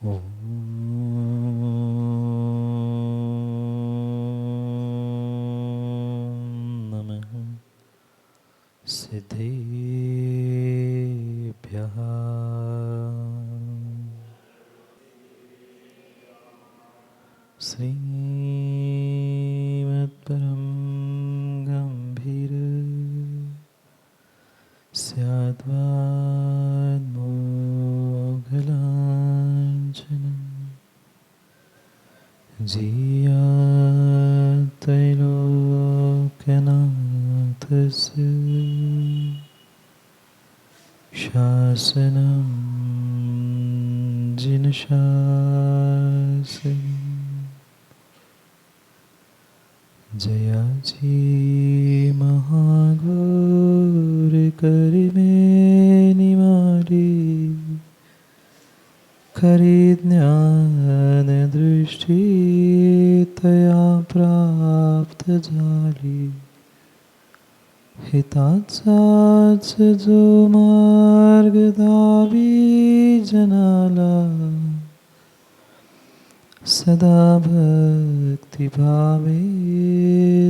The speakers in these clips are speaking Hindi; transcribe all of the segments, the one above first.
ॐ नमः सिद्धेभ्यः। श्रीमत्परं गम्भीर स्याद्वान्मोघलाञ्छनम् जियात्रैलोक्यनाथस्य शासनं जिनशासनं जयाजी महाघोर करिमेनिमारी खरीज्ञान दृष्टि तया प्राप्त झाली हिताचाच जो मार्ग दावी जनाला सदा भक्ति भावे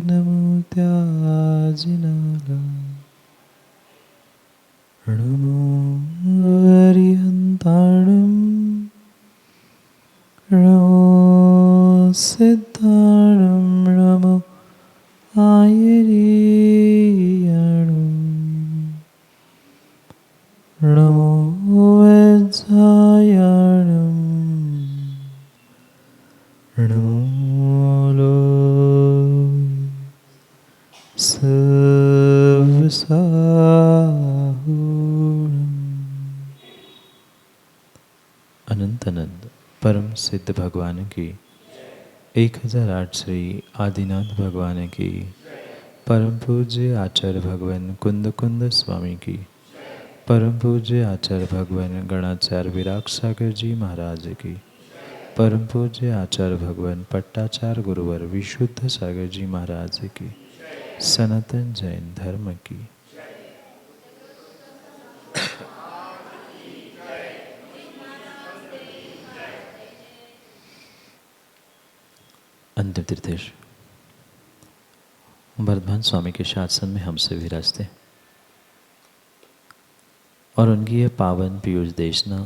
नमो त्याजिनाला नमो हरिहंताणं नमो सिद्धाणं नमो आयर्याणं नमो वज्रायाणं नमो अनंत अनंत परम सिद्ध भगवान की 1008 श्री आदिनाथ भगवान की परम पूज्य आचार्य भगवान कुंद कुंद स्वामी की परम पूज्य आचार्य भगवान गणाचार्य विराग सागर जी महाराज की परम पूज्य आचार्य भगवान पट्टाचार्य गुरुवर विशुद्ध सागर जी महाराज की सनातन जैन धर्म की अंतिम तीर्थेश वर्धमान स्वामी के शासन में हमसे विराजते और उनकी यह पावन पीयूष देशना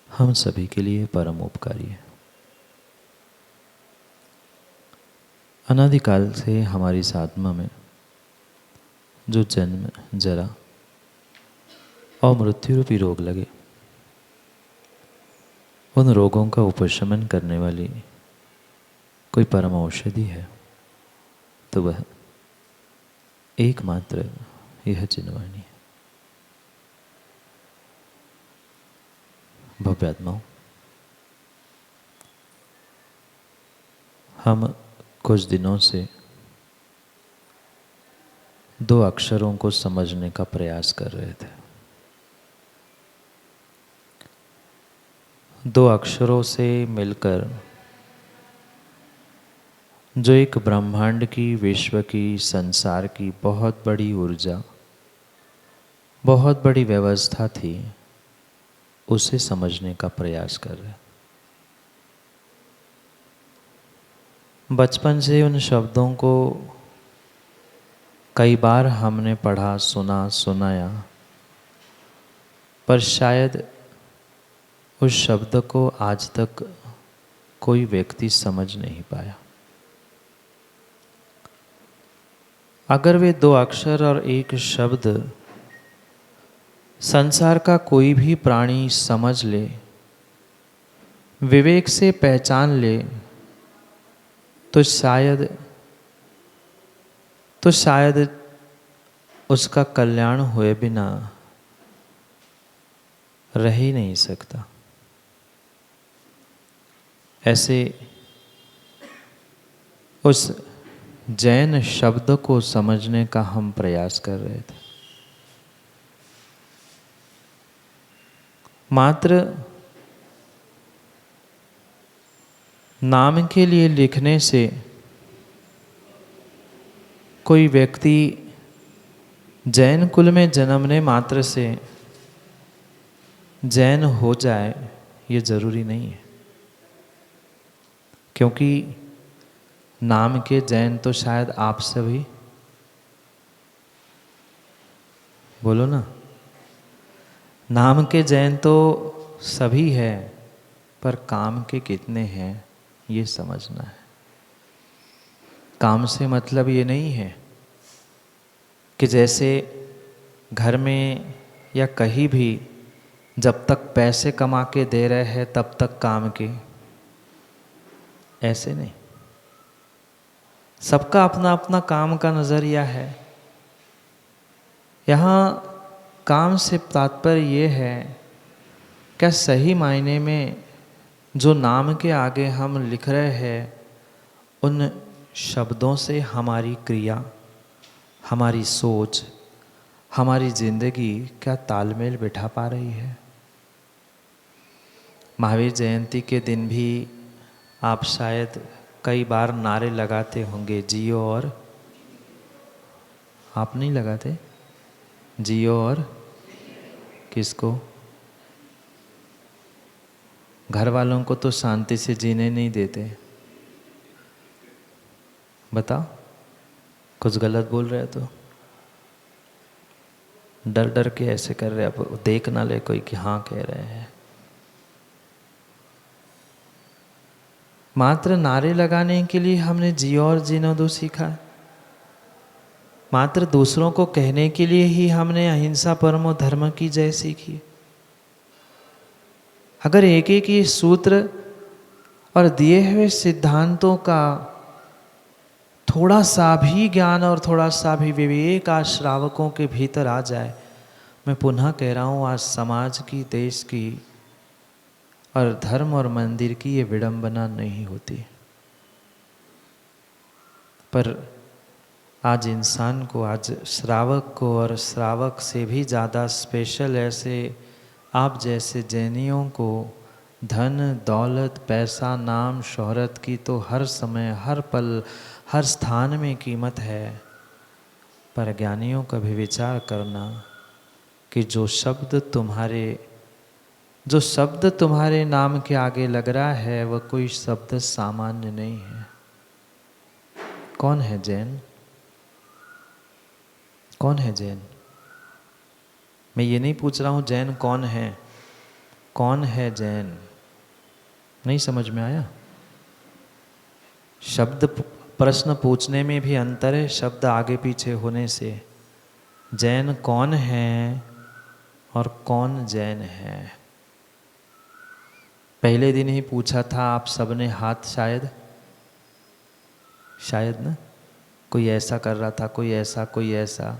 हम सभी के लिए परम उपकारी है। अनादिकाल से हमारी इस आत्मा में जो जन्म जरा और मृत्यु रूपी रोग लगे, उन रोगों का उपशमन करने वाली कोई परम औषधि है तो वह एकमात्र यह चिन्हवाणी है। भव्यात्माओं, हम कुछ दिनों से 2 अक्षरों को समझने का प्रयास कर रहे थे। 2 अक्षरों से मिलकर जो एक ब्रह्मांड की, विश्व की, संसार की बहुत बड़ी ऊर्जा, बहुत बड़ी व्यवस्था थी, उसे समझने का प्रयास कर रहे। बचपन से उन शब्दों को कई बार हमने पढ़ा, सुना, सुनाया, पर शायद उस शब्द को आज तक कोई व्यक्ति समझ नहीं पाया। अगर वे 2 अक्षर और एक शब्द संसार का कोई भी प्राणी समझ ले, विवेक से पहचान ले, तो शायद उसका कल्याण हुए बिना रह ही नहीं सकता। ऐसे उस जैन शब्द को समझने का हम प्रयास कर रहे थे। मात्र नाम के लिए लिखने से कोई व्यक्ति जैन कुल में जन्मने मात्र से जैन हो जाए, ये ज़रूरी नहीं है, क्योंकि नाम के जैन तो शायद आप सभी, बोलो ना, नाम के जैन तो सभी है, पर काम के कितने हैं ये समझना है। काम से मतलब ये नहीं है कि जैसे घर में या कहीं भी जब तक पैसे कमा के दे रहे हैं तब तक काम के, ऐसे नहीं। सबका अपना अपना काम का नज़रिया है। यहाँ काम से तात्पर्य ये है, क्या सही मायने में जो नाम के आगे हम लिख रहे हैं उन शब्दों से हमारी क्रिया, हमारी सोच, हमारी जिंदगी क्या तालमेल बिठा पा रही है। महावीर जयंती के दिन भी आप शायद कई बार नारे लगाते होंगे, जियो और, आप नहीं लगाते? जियो और किसको? घर वालों को तो शांति से जीने नहीं देते। बताओ, कुछ गलत बोल रहे हो तो डर डर के ऐसे कर रहे, अब देख ना ले कोई कि हाँ कह रहे हैं। मात्र नारे लगाने के लिए हमने जियो और जीना दो सीखा। मात्र दूसरों को कहने के लिए ही हमने अहिंसा परमो धर्म की जय सीखी। अगर एक एक ही सूत्र और दिए हुए सिद्धांतों का थोड़ा सा भी ज्ञान और थोड़ा सा भी विवेक आज श्रावकों के भीतर आ जाए, मैं पुनः कह रहा हूँ, आज समाज की, देश की और धर्म और मंदिर की ये विडंबना नहीं होती। पर आज इंसान को, आज श्रावक को, और श्रावक से भी ज़्यादा स्पेशल ऐसे आप जैसे जैनियों को धन दौलत पैसा नाम शोहरत की तो हर समय हर पल हर स्थान में कीमत है। पर ज्ञानियों का भी विचार करना कि जो शब्द तुम्हारे नाम के आगे लग रहा है वह कोई शब्द सामान्य नहीं है। कौन है जैन? कौन है जैन? मैं ये नहीं पूछ रहा हूँ जैन कौन है, कौन है जैन? नहीं समझ में आया? शब्द प्रश्न पूछने में भी अंतर है, शब्द आगे पीछे होने से। जैन कौन है और कौन जैन है? पहले दिन ही पूछा था आप सबने हाथ, शायद ना, कोई ऐसा कर रहा था, कोई ऐसा।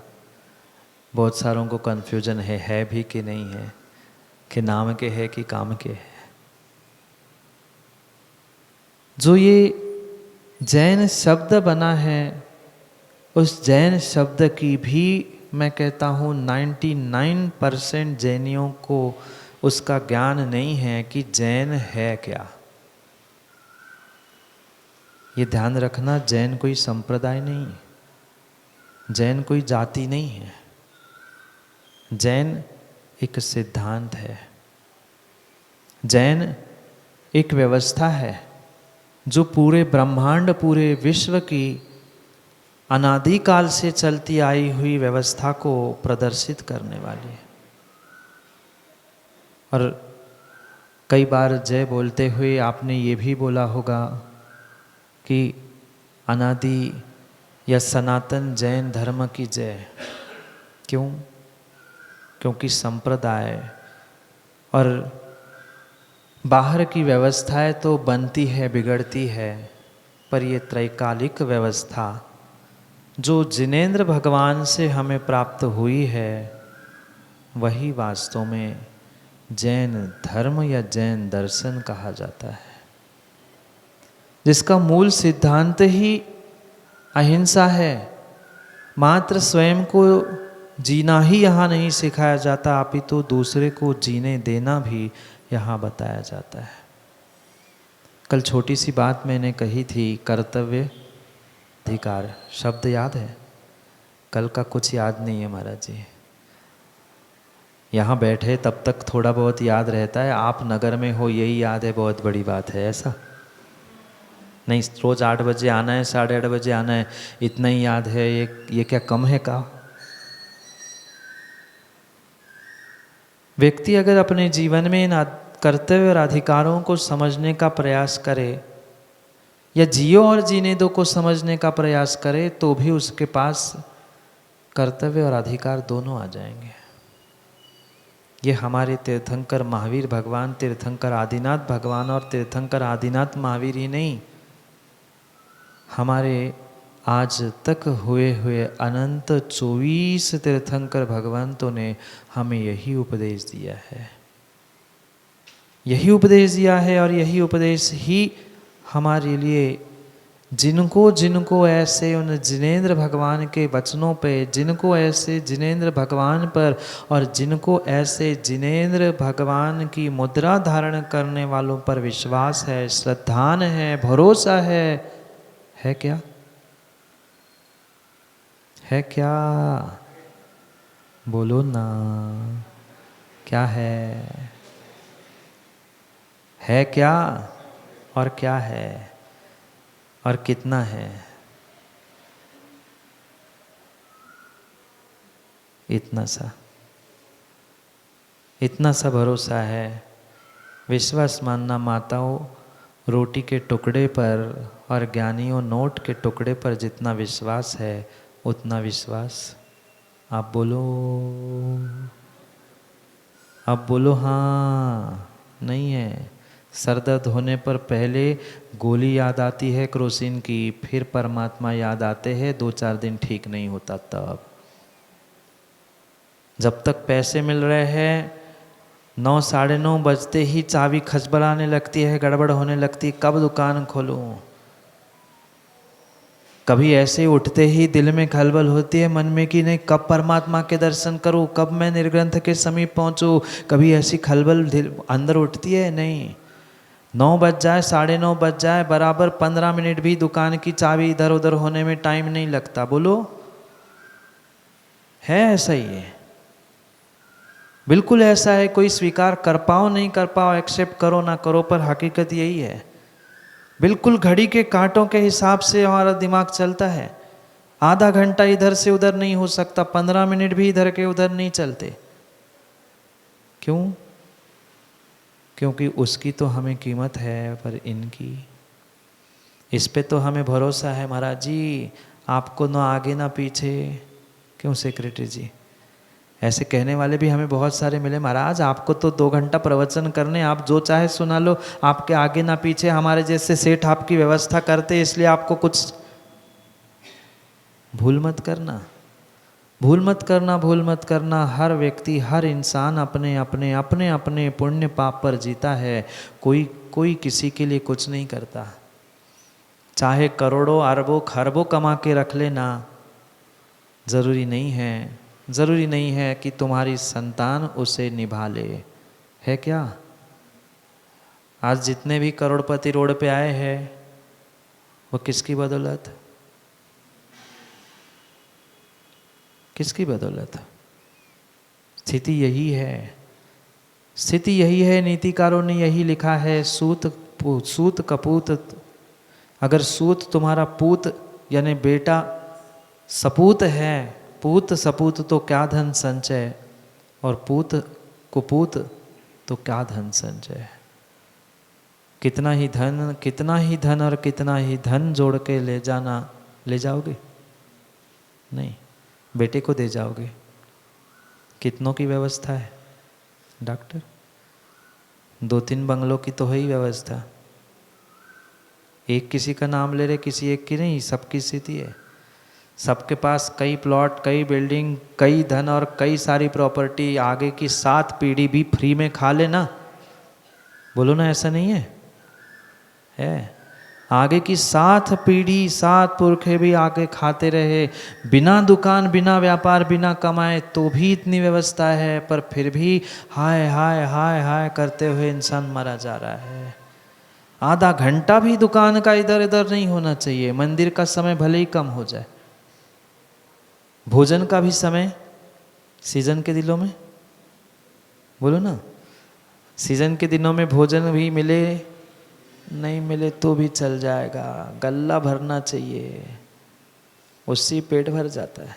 बहुत सारों को कन्फ्यूजन है भी कि नहीं है, कि नाम के है कि काम के है। जो ये जैन शब्द बना है, उस जैन शब्द की भी मैं कहता हूँ 99% जैनियों को उसका ज्ञान नहीं है कि जैन है क्या। ये ध्यान रखना, जैन कोई संप्रदाय नहीं है, जैन कोई जाति नहीं है, जैन एक सिद्धांत है, जैन एक व्यवस्था है जो पूरे ब्रह्मांड, पूरे विश्व की अनादिकाल से चलती आई हुई व्यवस्था को प्रदर्शित करने वाली है। और कई बार जय बोलते हुए आपने ये भी बोला होगा कि अनादि या सनातन जैन धर्म की जय। क्यों? क्योंकि संप्रदाय और बाहर की व्यवस्थाएं तो बनती है, बिगड़ती है, पर ये त्रैकालिक व्यवस्था जो जिनेंद्र भगवान से हमें प्राप्त हुई है, वही वास्तव में जैन धर्म या जैन दर्शन कहा जाता है, जिसका मूल सिद्धांत ही अहिंसा है। मात्र स्वयं को जीना ही यहाँ नहीं सिखाया जाता, अपितु दूसरे को जीने देना भी यहाँ बताया जाता है। कल छोटी सी बात मैंने कही थी, कर्तव्य अधिकार शब्द याद है? कल का कुछ याद नहीं है महाराज जी। यहाँ बैठे तब तक थोड़ा बहुत याद रहता है, आप नगर में हो यही याद है, बहुत बड़ी बात है। ऐसा नहीं, रोज़ 8 बजे आना है, 8:30 बजे आना है, इतना ही याद है, ये क्या कम है का? व्यक्ति अगर अपने जीवन में इन कर्तव्य और अधिकारों को समझने का प्रयास करे, या जियो और जीने दो को समझने का प्रयास करे, तो भी उसके पास कर्तव्य और अधिकार दोनों आ जाएंगे। ये हमारे तीर्थंकर महावीर भगवान, तीर्थंकर आदिनाथ भगवान और तीर्थंकर आदिनाथ महावीर ही नहीं, हमारे आज तक हुए अनंत 24 तीर्थंकर भगवंतों ने हमें यही उपदेश दिया है, यही उपदेश दिया है। और यही उपदेश ही हमारे लिए, जिनको ऐसे उन जिनेंद्र भगवान के वचनों पे, जिनको ऐसे जिनेंद्र भगवान पर और जिनको ऐसे जिनेंद्र भगवान की मुद्रा धारण करने वालों पर विश्वास है, श्रद्धान है, भरोसा है क्या? है क्या? बोलो ना, क्या है क्या? और क्या है? और कितना है? इतना सा भरोसा है। विश्वास मानना माताओं, रोटी के टुकड़े पर और ज्ञानियों नोट के टुकड़े पर जितना विश्वास है, उतना विश्वास आप बोलो हाँ नहीं है। सर दर्द होने पर पहले गोली याद आती है क्रोसिन की, फिर परमात्मा याद आते हैं, 2-4 दिन ठीक नहीं होता तब। जब तक पैसे मिल रहे हैं, 9 साढ़े 9 बजते ही चाबी खचबड़ाने लगती है, गड़बड़ होने लगती है, कब दुकान खोलूं। कभी ऐसे उठते ही दिल में खलबल होती है मन में कि नहीं, कब परमात्मा के दर्शन करूं, कब मैं निर्ग्रंथ के समीप पहुंचूं। कभी ऐसी खलबल अंदर उठती है? नहीं। 9 बज जाए, साढ़े 9 बज जाए, बराबर 15 मिनट भी दुकान की चाबी इधर उधर होने में टाइम नहीं लगता। बोलो, है ऐसा ही है? बिल्कुल ऐसा है। कोई स्वीकार कर पाओ नहीं कर पाओ, एक्सेप्ट करो ना करो, पर हकीकत यही है। बिल्कुल घड़ी के कांटों के हिसाब से हमारा दिमाग चलता है। आधा घंटा इधर से उधर नहीं हो सकता, 15 मिनट भी इधर के उधर नहीं चलते। क्यों? क्योंकि उसकी तो हमें कीमत है, पर इनकी, इस पे तो हमें भरोसा है। महाराज जी आपको ना आगे ना पीछे। क्यों सेक्रेटरी जी? ऐसे कहने वाले भी हमें बहुत सारे मिले। महाराज आपको तो 2 घंटा प्रवचन करने, आप जो चाहे सुना लो, आपके आगे ना पीछे हमारे जैसे सेठ आपकी व्यवस्था करते, इसलिए आपको कुछ। भूल मत करना, भूल मत करना, भूल मत करना। हर व्यक्ति, हर इंसान अपने अपने पुण्य पाप पर जीता है। कोई किसी के लिए कुछ नहीं करता। चाहे करोड़ों अरबों खरबों कमा के रख लेना, ज़रूरी नहीं है कि तुम्हारी संतान उसे निभा ले। है क्या? आज जितने भी करोड़पति रोड पे आए हैं, वो किसकी बदौलत? किसकी बदौलत? स्थिति यही है। नीतिकारों ने यही लिखा है, सूत कपूत। अगर सूत तुम्हारा पूत यानी बेटा सपूत है, पूत सपूत तो क्या धन संचय, और पूत कुपूत तो क्या धन संचय। कितना ही धन और कितना ही धन जोड़ के ले जाओगे? नहीं, बेटे को दे जाओगे। कितनों की व्यवस्था है डॉक्टर? 2-3 बंगलों की तो है ही व्यवस्था। एक किसी का नाम ले रहे, किसी एक की नहीं, सबकी स्थिति है। सबके पास कई प्लॉट, कई बिल्डिंग, कई धन और कई सारी प्रॉपर्टी। आगे की 7 पीढ़ी भी फ्री में खा लेना। बोलो ना, ऐसा नहीं है? आगे की 7 पीढ़ी, 7 पुरखे भी आगे खाते रहे, बिना दुकान, बिना व्यापार, बिना कमाए, तो भी इतनी व्यवस्था है। पर फिर भी हाय हाय हाय हाय करते हुए इंसान मरा जा रहा है। आधा घंटा भी दुकान का इधर इधर नहीं होना चाहिए। मंदिर का समय भले ही कम हो जाए, भोजन का भी समय सीजन के दिनों में बोलो ना, सीजन के दिनों में भोजन भी मिले नहीं मिले तो भी चल जाएगा, गल्ला भरना चाहिए, उससे पेट भर जाता है।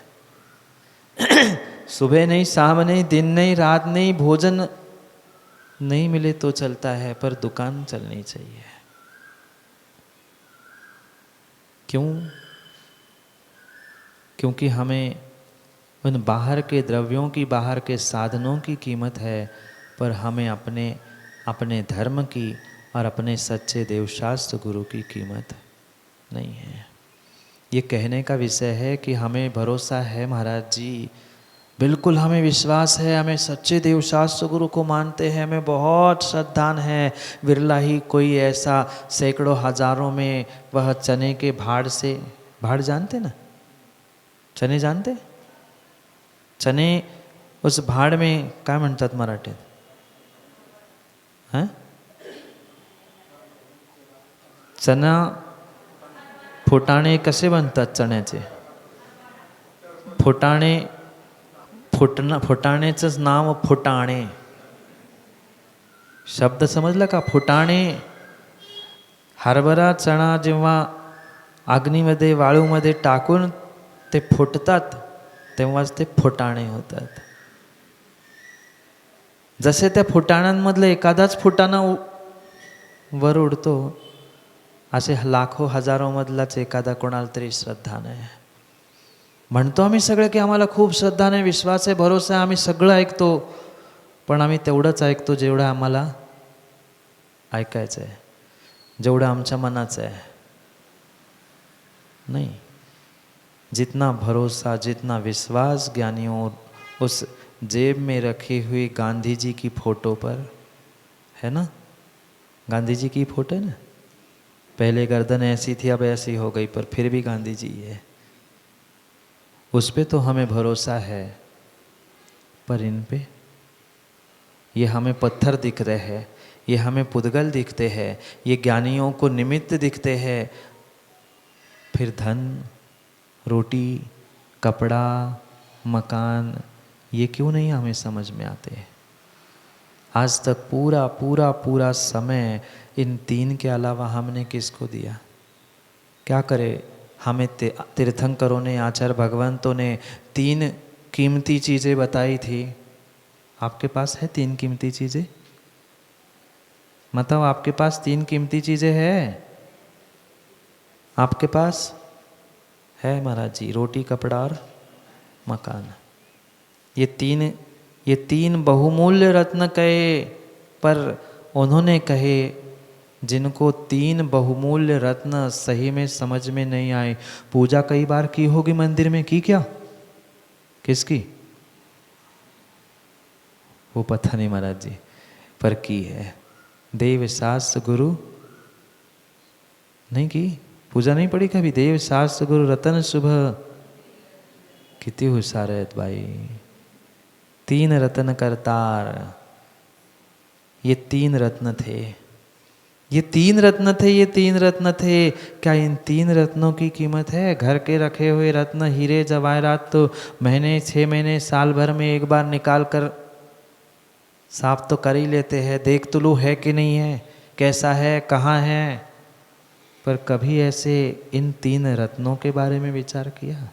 सुबह नहीं, शाम नहीं, दिन नहीं, रात नहीं, भोजन नहीं मिले तो चलता है, पर दुकान चलनी चाहिए। क्यों? क्योंकि हमें उन बाहर के द्रव्यों की, बाहर के साधनों की कीमत है, पर हमें अपने अपने धर्म की और अपने सच्चे देवशास्त्र गुरु की कीमत नहीं है। ये कहने का विषय है कि हमें भरोसा है महाराज जी, बिल्कुल हमें विश्वास है, हमें सच्चे देवशास्त्र गुरु को मानते हैं, हमें बहुत श्रद्धान है। विरला ही कोई ऐसा सैकड़ों हजारों में वह चने के भाड़ से, भाड़ जानते ना, चने जानते, चने उस भाड़ में काय म्हणतात मराठीत? हैं? चना फुटाणे कसे बनतात चण्याचे? फुटाणे, फुटाणेचंच नाव फुटाणे, शब्द समजला का? फुटाणे. हरभरा चणा जेव्हा अग्नीमध्ये, वाळूमध्ये टाकून ते फुटतात तेव्हाच ते फुटाणे होतात. जसे त्या फुटाण्यांमधलं एखादाच फुटाणा वर उडतो, असे लाखो हजारो मधलाच एखादा कोणाला तरी श्रद्धा नाही. म्हणतो आम्ही सगळे की आम्हाला खूप श्रद्धा नाही, विश्वास आहे, भरोसा आहे, आम्ही सगळं ऐकतो, पण आम्ही तेवढंच ऐकतो जेवढं आम्हाला ऐकायचं आहे, जेवढं आमच्या मनाचं आहे. नहीं, जितना भरोसा, जितना विश्वास ज्ञानियों उस जेब में रखी हुई गांधी जी की फोटो पर है ना, गांधी जी की फोटो है ना, पहले गर्दन ऐसी थी अब ऐसी हो गई, पर फिर भी गांधी जी है, उस पे तो हमें भरोसा है. पर इन पे, ये हमें पत्थर दिख रहे हैं, ये हमें पुद्गल दिखते हैं, ये ज्ञानियों को निमित्त दिखते हैं, फिर धन, रोटी, कपड़ा, मकान, ये क्यों नहीं हमें समझ में आते? आज तक पूरा पूरा पूरा समय इन तीन के अलावा हमने किसको दिया? क्या करे? हमें तीर्थंकरों ने, आचार्य भगवंतों ने तीन कीमती चीज़ें बताई थी. आपके पास है तीन कीमती चीज़ें? मतलब आपके पास तीन कीमती चीज़ें हैं? आपके पास है महाराज जी, रोटी, कपड़ा और मकान. ये तीन बहुमूल्य रत्न कहे, पर उन्होंने कहे जिनको तीन बहुमूल्य रत्न सही में समझ में नहीं आए. पूजा कई बार की होगी मंदिर में, की क्या? किसकी? वो पता नहीं महाराज जी, पर की है. देव शास्त्र गुरु नहीं की, पूजा नहीं पड़ी कभी? देव शास्त्र गुरु रतन शुभ. किती हुशार आहेत बाई. तीन रत्न करतार, ये तीन रत्न थे, ये तीन रत्न थे, ये तीन रत्न थे. क्या इन तीन रत्नों की कीमत है? घर के रखे हुए रत्न, हीरे जवाहरात तो महीने, 6 महीने, साल भर में एक बार निकाल कर साफ तो कर ही लेते हैं, देख तो लो है कि नहीं है, कैसा है, कहाँ है. पर कभी ऐसे इन तीन रत्नों के बारे में विचार किया?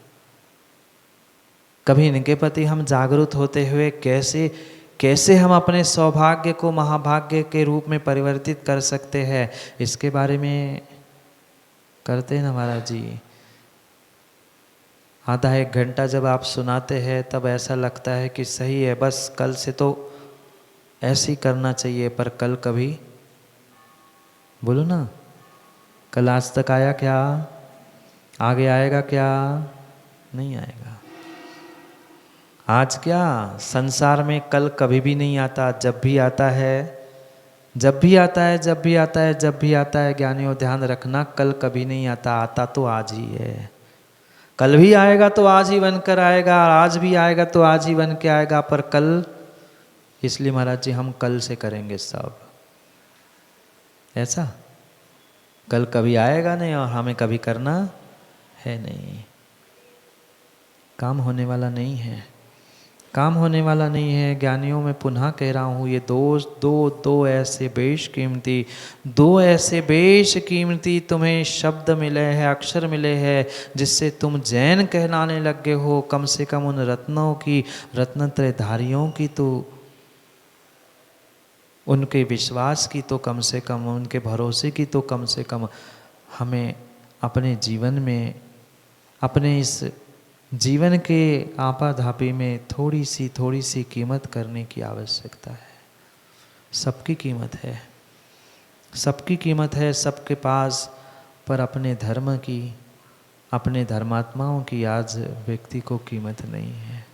कभी इनके प्रति हम जागरूक होते हुए कैसे कैसे हम अपने सौभाग्य को महाभाग्य के रूप में परिवर्तित कर सकते हैं, इसके बारे में करते हैं ना महाराज जी. आधा एक घंटा जब आप सुनाते हैं तब ऐसा लगता है कि सही है, बस कल से तो ऐसे ही करना चाहिए, पर कल कभी, बोलो ना, कल आज तक आया क्या? आगे आएगा क्या? नहीं आएगा. आज क्या, संसार में कल कभी भी नहीं आता, जब भी आता है, जब भी आता है, जब भी आता है, जब भी आता है. ज्ञानियों ध्यान रखना, कल कभी नहीं आता, आता तो आज ही है. कल भी आएगा तो आज ही बनकर आएगा, आज भी आएगा तो आज ही बन के आएगा, पर कल, इसलिए महाराज जी हम कल से करेंगे सब. ऐसा कल कभी आएगा नहीं और हमें कभी करना है नहीं, काम होने वाला नहीं है. काम होने वाला नहीं है। ज्ञानियों में पुनः कह रहा हूँ, ये दो ऐसे बेश कीमती तुम्हें शब्द मिले हैं, अक्षर मिले हैं, जिससे तुम जैन कहलाने लग गए हो। कम से कम उन रत्नों की, रत्नत्रयधारियों की तो, उनके विश्वास की तो कम से कम, उनके भरोसे की तो कम से कम हमें अपने जीवन में, अपने इस जीवन के आपाधापी में थोड़ी सी कीमत करने की आवश्यकता है। सबकी कीमत है, सबकी कीमत है सबके पास, पर अपने धर्म की, अपने धर्मात्माओं की आज व्यक्ति को कीमत नहीं है।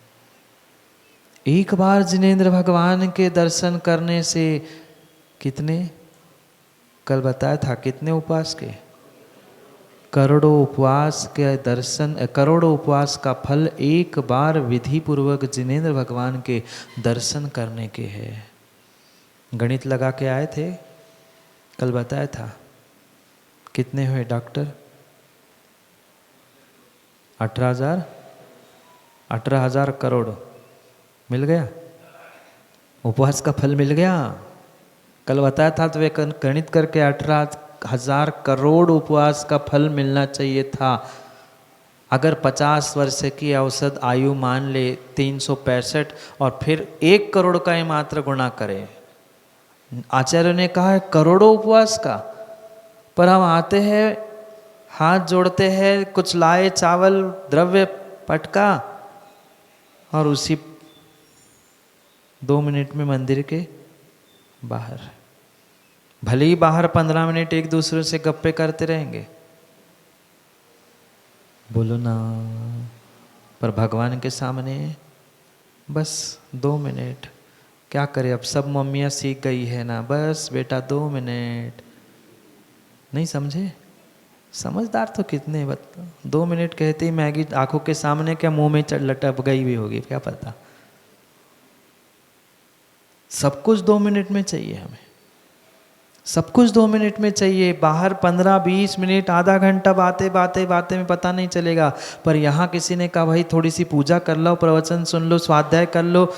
एक बार जिनेंद्र भगवान के दर्शन करने से कितने, कल बताया था कितने उपवास के, करोड़ों उपवास के दर्शन, करोड़ों उपवास का फल एक बार विधि पूर्वक जिनेंद्र भगवान के दर्शन करने के है। गणित लगा के आए थे, कल बताया था कितने हुए डॉक्टर? 18,000 करोड़ मिल गया, उपवास का फल मिल गया। कल बताया था तो वे गणित करके 18,000 करोड़ उपवास का फल मिलना चाहिए था। अगर 50 वर्ष की औसत आयु मान ले 365 और फिर 1 करोड़ का ही मात्र गुणा करें। आचार्य ने कहा है करोड़ों उपवास का, पर हम आते हैं, हाथ जोड़ते हैं, कुछ लाए चावल द्रव्य पटका, और उसी 2 मिनट में मंदिर के बाहर, भले ही बाहर 15 मिनट एक दूसरे से गप्पे करते रहेंगे, बोलो ना, पर भगवान के सामने बस 2 मिनट। क्या करे, अब सब मम्मियाँ सीख गई है ना, बस बेटा 2 मिनट। नहीं समझे? समझदार तो कितने, 2 मिनट कहते ही मैगी आंखों के सामने, क्या मुंह में लटक गई भी होगी, क्या पता। सब कुछ 2 मिनट में चाहिए हमें, सब कुछ 2 मिनट में चाहिए। बाहर 15-20 मिनट, आधा घंटा बातें में पता नहीं चलेगा, पर यहाँ किसी ने कहा भाई थोड़ी सी पूजा कर लो, प्रवचन सुन लो, स्वाध्याय कर लो,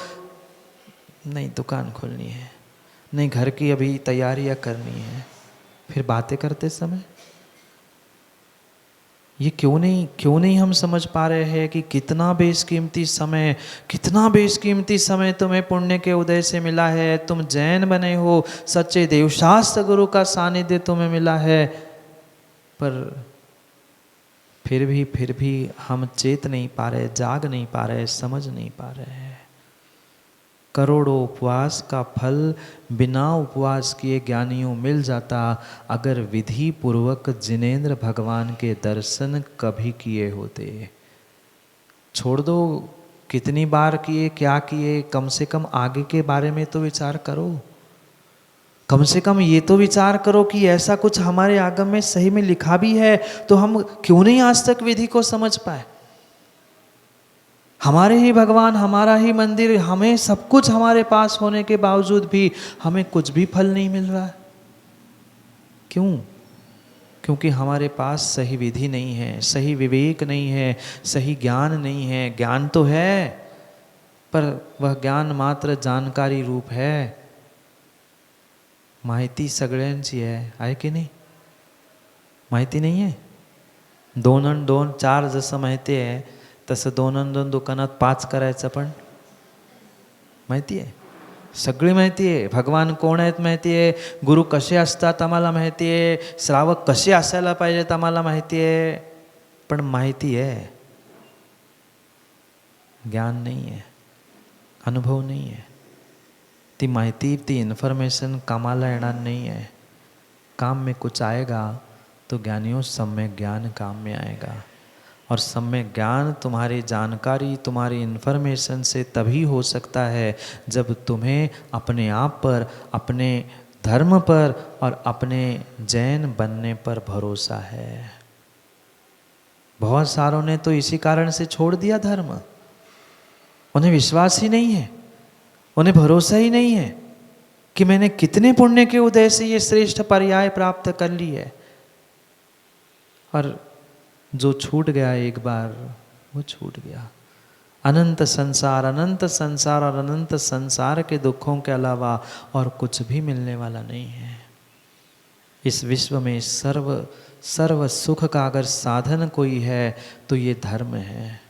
नहीं दुकान खोलनी है, नहीं घर की अभी तैयारियां करनी है, फिर बातें करते समय ये क्यों नहीं हम समझ पा रहे हैं कि कितना बेशकीमती समय तुम्हें पुण्य के उदय से मिला है। तुम जैन बने हो, सच्चे देवशास्त्र गुरु का सानिध्य तुम्हें मिला है, पर फिर भी हम चेत नहीं पा रहे, जाग नहीं पा रहे, समझ नहीं पा रहे हैं। करोड़ों उपवास का फल बिना उपवास किए ज्ञानियों मिल जाता, अगर विधि पूर्वक जिनेंद्र भगवान के दर्शन कभी किए होते। छोड़ दो कितनी बार किए, क्या किए, कम से कम आगे के बारे में तो विचार करो। कम से कम ये तो विचार करो कि ऐसा कुछ हमारे आगम में सही में लिखा भी है, तो हम क्यों नहीं आज तक विधि को समझ पाए। हमारे ही भगवान, हमारा ही मंदिर, हमें सब कुछ हमारे पास होने के बावजूद भी हमें कुछ भी फल नहीं मिल रहा है। क्यों? क्योंकि हमारे पास सही विधि नहीं है, सही विवेक नहीं है, सही ज्ञान नहीं है। ज्ञान तो है, पर वह ज्ञान मात्र जानकारी रूप है। माहिती सगळ्यांची आहे की नाही? माहिती नाही आहे? 2 आणि 2 4 जसं माहिती आहे, तसं 2 आणि 2 दुकानात 5 करायचं पण माहिती आहे, सगळी माहिती आहे। भगवान कोण आहेत माहिती आहे, गुरु कसे असतात आम्हाला माहिती आहे, श्रावक कसे असायला पाहिजेत आम्हाला माहिती आहे, पण माहिती आहे, ज्ञान नाही आहे, अनुभव नाही आहे। ती माहिती, ती इन्फॉर्मेशन कामाला येणार नहीं है। काम में कुछ आएगा तो ज्ञानियों सम्यक ज्ञान काम में आएगा, और सम्यक ज्ञान तुम्हारी जानकारी, तुम्हारी इन्फॉर्मेशन से तभी हो सकता है जब तुम्हें अपने आप पर, अपने धर्म पर और अपने जैन बनने पर भरोसा है। बहुत सारों ने तो इसी कारण से छोड़ दिया धर्म, उन्हें विश्वास ही नहीं है, उन्हें भरोसा ही नहीं है कि मैंने कितने पुण्य के उदय से ये श्रेष्ठ पर्याय प्राप्त कर ली है। और जो छूट गया एक बार, वो छूट गया। अनंत संसार, अनंत संसार और अनंत संसार के दुखों के अलावा और कुछ भी मिलने वाला नहीं है। इस विश्व में सर्व सुख का अगर साधन कोई है तो ये धर्म है,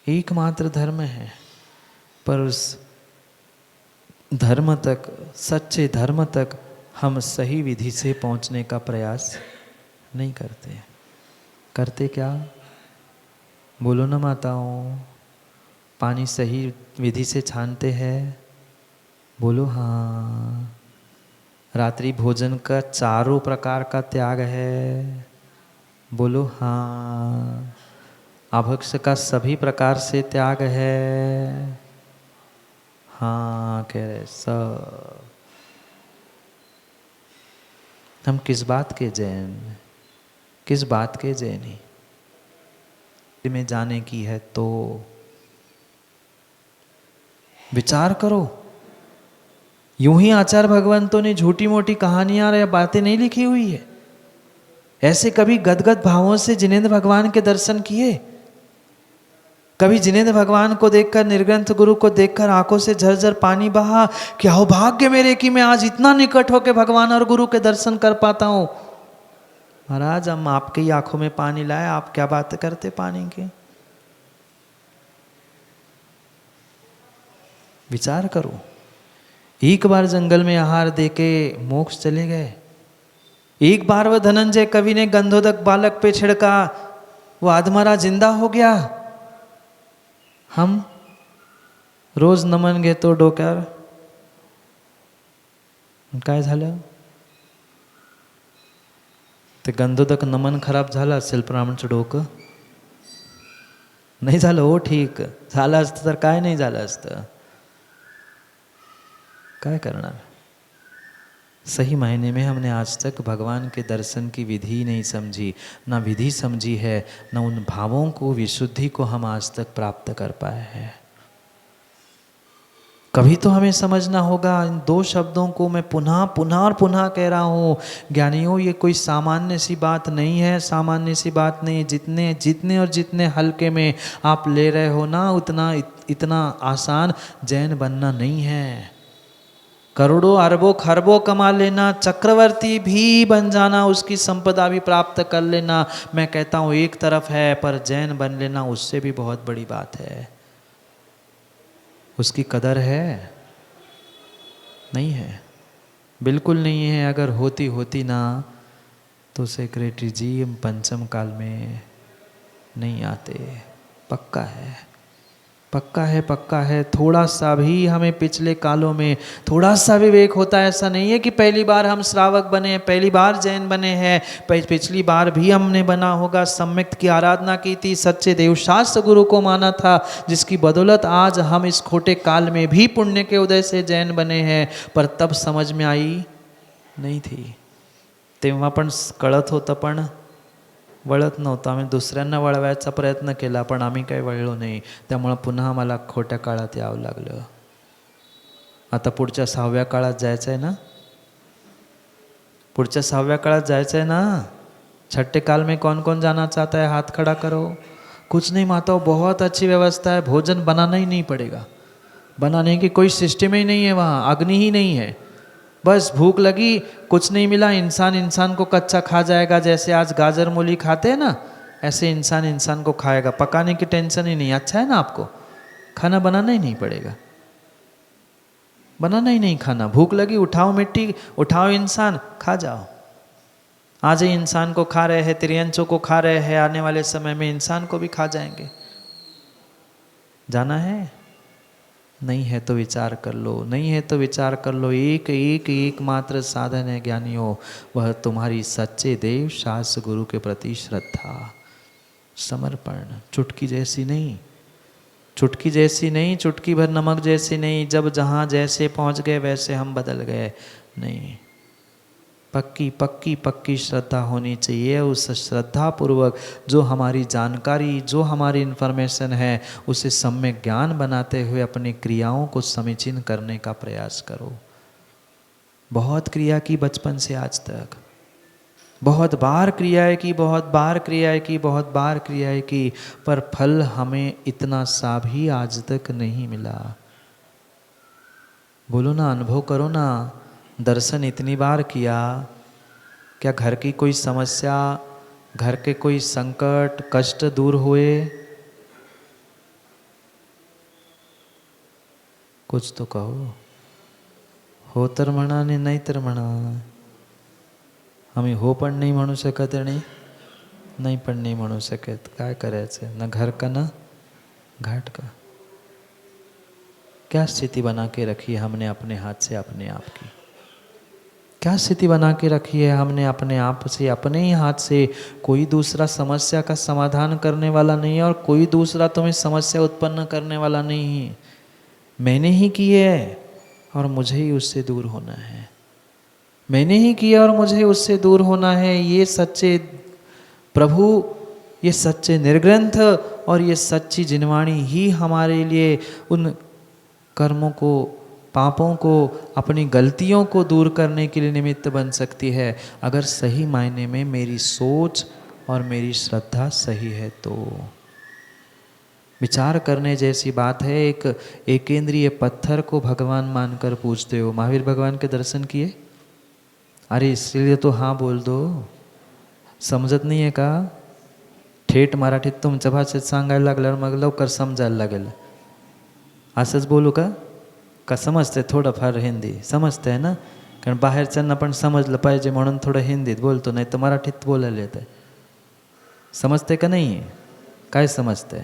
एकमात्र धर्म है। पर उस धर्म तक, सच्चे धर्म तक हम सही विधि से पहुंचने का प्रयास नहीं करते। करते क्या? बोलो ना माताओं, पानी सही विधि से छानते हैं? बोलो हाँ। रात्रि भोजन का चारों प्रकार का त्याग है? बोलो हाँ। अभक्ष का सभी प्रकार से त्याग है? हाँ कह रहे सब। हम किस बात के जैन, किस बात के जैनी? में जाने की है तो विचार करो। यूं ही आचार्य भगवंतों ने झूठी मोटी कहानियां या बातें नहीं लिखी हुई है। ऐसे कभी गदगद भावों से जिनेंद्र भगवान के दर्शन किए? कभी जिनेंद्र भगवान को देखकर, निर्ग्रंथ गुरु को देखकर आंखों से झरझर पानी बहा? क्या हो भाग्य मेरे कि मैं आज इतना निकट होकर भगवान और गुरु के दर्शन कर पाता हूं। महाराज हम आपके ही आंखों में पानी लाए, आप क्या बात करते पानी की? विचार करो। एक बार जंगल में आहार देके मोक्ष चले गए। एक बार वह धनंजय कवि ने गंधोदक बालक पे छिड़का, वो आधमरा जिंदा हो गया। हम रोज नमन घेतो डोक्यावर, काय झालं? ते गंधोदक नमन खराब झालं असेल, पण आमचं डोकं नाही झालं हो ठीक. झालं असतं तर काय नाही झालं असतं. काय करणार? सही मायने में हमने आज तक भगवान के दर्शन की विधि नहीं समझी, ना विधि समझी है, ना उन भावों को, विशुद्धि को हम आज तक प्राप्त कर पाए हैं। कभी तो हमें समझना होगा। इन दो शब्दों को मैं पुनः पुनः और पुनः कह रहा हूँ ज्ञानियों, ये कोई सामान्य सी बात नहीं है, सामान्य सी बात नहीं। जितने जितने और जितने हल्के में आप ले रहे हो ना, उतना इतना आसान जैन बनना नहीं है। करोड़ों अरबों खरबों कमा लेना, चक्रवर्ती भी बन जाना, उसकी संपदा भी प्राप्त कर लेना, मैं कहता हूँ एक तरफ है, पर जैन बन लेना उससे भी बहुत बड़ी बात है। उसकी कदर है? नहीं है, बिल्कुल नहीं है। अगर होती होती ना तो सेक्रेटरी जी हम पंचम काल में नहीं आते। पक्का है, पक्का है, पक्का है। थोड़ा सा भी हमें पिछले कालों में थोड़ा सा विवेक होता है। ऐसा नहीं है कि पहली बार हम श्रावक बने, पहली बार जैन बने हैं, पिछली बार भी हमने बना होगा, सम्यक्त की आराधना की थी, सच्चे देवशास्त्र गुरु को माना था, जिसकी बदौलत आज हम इस खोटे काल में भी पुण्य के उदय से जैन बने हैं। पर तब समझ में आई नहीं थी, तेव्हा पण कळत होतं पण वळत नव्हतं. आम्ही दुसऱ्यांना वळवायचा प्रयत्न केला, पण आम्ही काही वळलो नाही. त्यामुळं पुन्हा आम्हाला खोट्या काळात यावं लागलं. आता पुढच्या 6व्या काळात जायचं आहे ना, पुढच्या 6व्या काळात जायचं है ना। छठे काल में कौन कौन जाना चाहता है? हाथ खड़ा करो। कुछ नहीं माताओं, बहुत अच्छी व्यवस्था है, भोजन बनाना ही नहीं पड़ेगा, बनाने की कोई सिस्टम ही नहीं है, वहाँ अग्नि ही नहीं है। बस भूख लगी, कुछ नहीं मिला, इंसान इंसान को कच्चा खा जाएगा। जैसे आज गाजर मूली खाते हैं ना, ऐसे इंसान इंसान को खाएगा। पकाने की टेंशन ही नहीं। अच्छा है ना, आपको खाना बनाना ही नहीं पड़ेगा, बनाना ही नहीं खाना। भूख लगी, उठाओ मिट्टी, उठाओ इंसान, खा जाओ। आज ही इंसान को खा रहे हैं, त्रियंचों को खा रहे हैं, आने वाले समय में इंसान को भी खा जाएंगे। जाना है? नहीं है तो विचार कर लो, नहीं है तो विचार कर लो। एक एक एक मात्र साधन है ज्ञानियों, वह तुम्हारी सच्चे देव शास्त्र गुरु के प्रति श्रद्धा, समर्पण। चुटकी जैसी नहीं, चुटकी जैसी नहीं, चुटकी भर नमक जैसी नहीं। जब जहाँ जैसे पहुँच गए वैसे हम बदल गए, नहीं। पक्की पक्की पक्की श्रद्धा होनी चाहिए। उस श्रद्धा पूर्वक जो हमारी जानकारी, जो हमारी इन्फॉर्मेशन है, उसे सम्यक ज्ञान बनाते हुए अपनी क्रियाओं को समीचीन करने का प्रयास करो। बहुत क्रिया की बचपन से आज तक, बहुत बार क्रियाएं की, बहुत बार क्रियाएं की, बहुत बार क्रियाएं की, पर फल हमें इतना सा भी आज तक नहीं मिला। बोलो ना, अनुभव करो ना, दर्शन इतनी बार किया, क्या घर की कोई समस्या, घर के कोई संकट कष्ट दूर हुए? कुछ तो कहो। हो तर म्हणा ने नाही तर म्हणा. आम्ही हो पण नाही म्हणू शकत आणि नाही पण नाही म्हणू शकत. काय करायचं? ना घर का ना घाट का. क्या स्थिति बना के रखी है हमने अपने हाथ से अपने आप की? क्या स्थिति बना के रखी है हमने अपने आप से, अपने ही हाथ से? कोई दूसरा समस्या का समाधान करने वाला नहीं है और कोई दूसरा तुम्हें समस्या उत्पन्न करने वाला नहीं है। मैंने ही की है और मुझे ही उससे दूर होना है। मैंने ही किया और मुझे उससे दूर होना है। ये सच्चे प्रभु, ये सच्चे निर्ग्रंथ और ये सच्ची जिनवाणी ही हमारे लिए उन कर्मों को, पापों को, अपनी गलतियों को दूर करने के लिए निमित्त बन सकती है, अगर सही मायने में मेरी सोच और मेरी श्रद्धा सही है तो। विचार करने जैसी बात है। एक केंद्रीय पत्थर को भगवान मानकर पूजते हो। महावीर भगवान के दर्शन किए? अरे इसलिए तो हाँ बोल दो, समजत नाही आहे का? थेट मराठीत तुमच्या भाषेत सांगायला लागल्यावर मग लवकर समजायला लागेल. असंच बोलू का? का समजते थोडंफार हिंदी? समजते आहे ना? कारण बाहेरच्यांना पण समजलं पाहिजे म्हणून थोडं हिंदीत बोलतो, नाही तर मराठीत बोलायला येतं. समजते का नाही? काय समजते?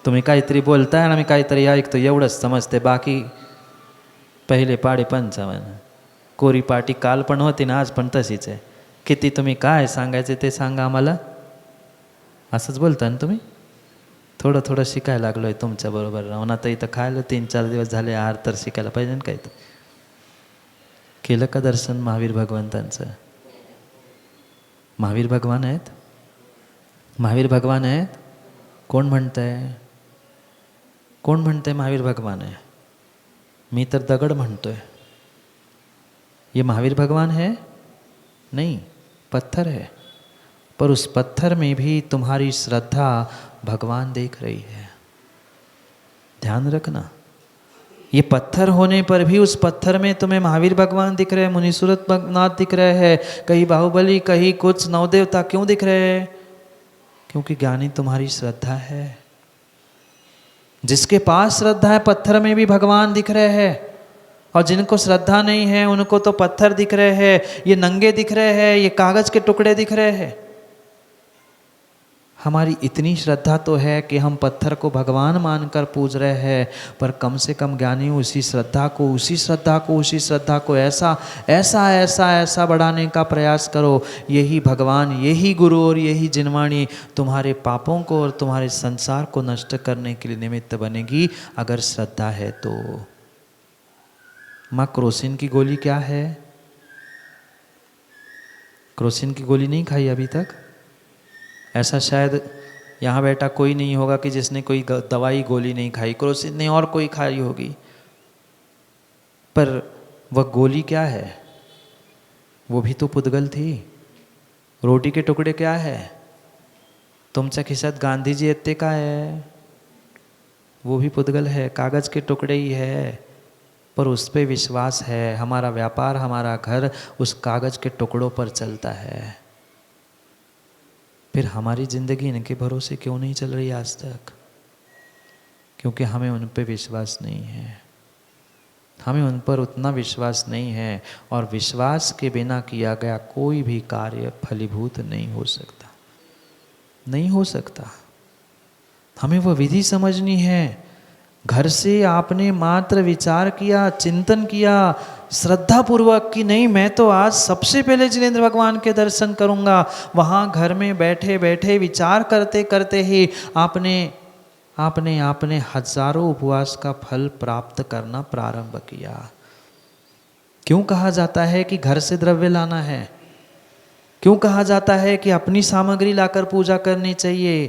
तुम्ही काहीतरी बोलताय आणि आम्ही काहीतरी ऐकतो, एवढंच समजते. बाकी पहिले पाडे पंचावन्न. कोरी पाटी काल पण होती ना, आज पण तशीच आहे. किती तुम्ही काय सांगायचे ते सांगा आम्हाला. असंच बोलता ना तुम्ही? थोडं थोडं शिकायला लागलो आहे तुमच्याबरोबर राहून. आता इथं खायला 3-4 दिवस झाले, आहार तर शिकायला पाहिजे ना काही. तर केलं का दर्शन महावीर भगवंतांचं? महावीर भगवान आहेत? महावीर भगवान आहेत? कोण म्हणतंय? कोण म्हणतंय महावीर भगवान आहे? मी तर दगड म्हणतोय. ये महावीर भगवान है? नहीं, पत्थर है। पर उस पत्थर में भी तुम्हारी श्रद्धा भगवान देख रही है। ध्यान रखना, ये पत्थर होने पर भी उस पत्थर में तुम्हें महावीर भगवान दिख रहे हैं, मुनीसुरत नाथ दिख रहे हैं, कहीं बाहुबली, कहीं कुछ नवदेवता. क्यों दिख रहे हैं? क्योंकि ज्ञानी तुम्हारी श्रद्धा है. जिसके पास श्रद्धा है पत्थर में भी भगवान दिख रहे हैं, और जिनको श्रद्धा नहीं है उनको तो पत्थर दिख रहे हैं, ये नंगे दिख रहे हैं, ये कागज के टुकड़े दिख रहे हैं. हमारी इतनी श्रद्धा तो है कि हम पत्थर को भगवान मानकर पूज रहे हैं, पर कम से कम ज्ञानी उसी श्रद्धा को, उसी श्रद्धा को, उसी श्रद्धा को ऐसा ऐसा ऐसा ऐसा बढ़ाने का प्रयास करो. यही भगवान, यही गुरु और यही जिनवाणी तुम्हारे पापों को और तुम्हारे संसार को नष्ट करने के लिए निमित्त बनेगी, अगर श्रद्धा है तो. माँ क्रोसिन की गोली क्या है? क्रोसिन की गोली नहीं खाई अभी तक? ऐसा शायद यहाँ बैठा कोई नहीं होगा कि जिसने कोई दवाई गोली नहीं खाई. क्रोसिन ने और कोई खाई होगी, पर वह गोली क्या है? वो भी तो पुद्गल थी. रोटी के टुकड़े क्या है? तुमच्या खिशात गांधीजी आहेत ते काय है? वो भी पुद्गल है, कागज के टुकड़े ही है, पर उस पर विश्वास है. हमारा व्यापार, हमारा घर उस कागज के टुकड़ों पर चलता है. फिर हमारी ज़िंदगी इनके भरोसे क्यों नहीं चल रही आज तक? क्योंकि हमें उन पर विश्वास नहीं है. हमें उन पर उतना विश्वास नहीं है, और विश्वास के बिना किया गया कोई भी कार्य फलीभूत नहीं हो सकता, नहीं हो सकता. हमें वह विधि समझनी है. घर से आपने मात्र विचार किया, चिंतन किया श्रद्धापूर्वक कि नहीं मैं तो आज सबसे पहले जिनेंद्र भगवान के दर्शन करूंगा. वहाँ घर में बैठे बैठे विचार करते करते ही आपने आपने आपने हजारों उपवास का फल प्राप्त करना प्रारंभ किया. क्यों कहा जाता है कि घर से द्रव्य लाना है? क्यों कहा जाता है कि अपनी सामग्री लाकर पूजा करनी चाहिए?